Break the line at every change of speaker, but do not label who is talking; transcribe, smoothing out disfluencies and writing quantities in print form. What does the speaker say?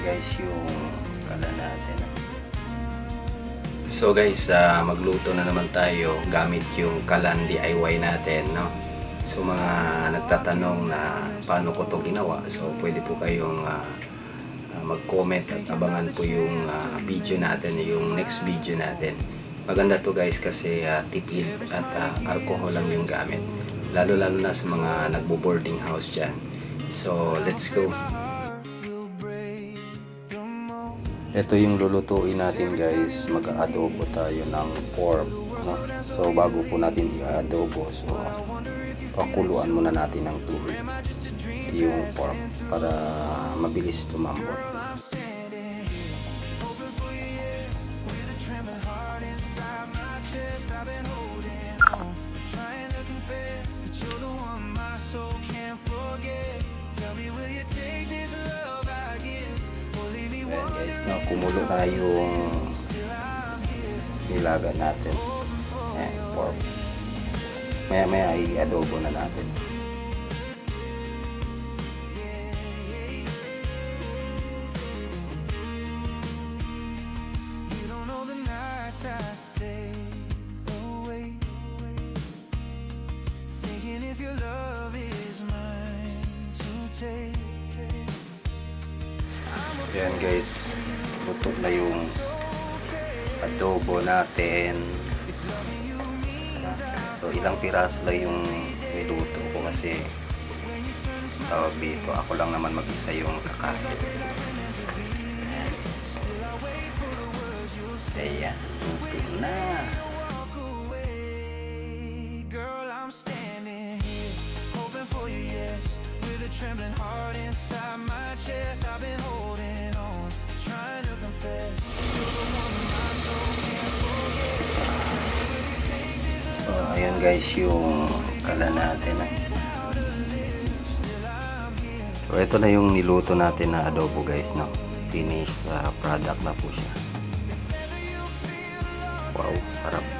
guys yung kalan natin.
So guys, magluto na naman tayo gamit yung kalan DIY natin, no? So mga nagtatanong na paano ko to ginawa, so pwede po kayong mag-comment at abangan po yung video natin, yung next video natin. Maganda to guys kasi tipid at alcohol lang yung gamit, lalo na sa mga nagbo-boarding house dyan. So let's go.
Ito yung lulutuin natin guys, mag-adobo tayo ng pork, no? So bago po natin i-adobo, so pakuluan muna natin ng tubig yung pork para mabilis tumambot. Ayan guys, no, kumulo na yung nilaga natin. Ayan, pork. Maya i-adobo na natin. Ayan guys, luto na yung adobo natin. So ilang piraso lang yung niluto ko kasi tawag dito, ako lang naman mag-isa yung kakain. Ayan, luto na.
Trembling heart inside my chest, I've been holding on, trying to confess.
So ayan guys yung kalan natin. So ito na yung niluto natin na adobo guys, no? Finished product na po siya. Wow, sarap.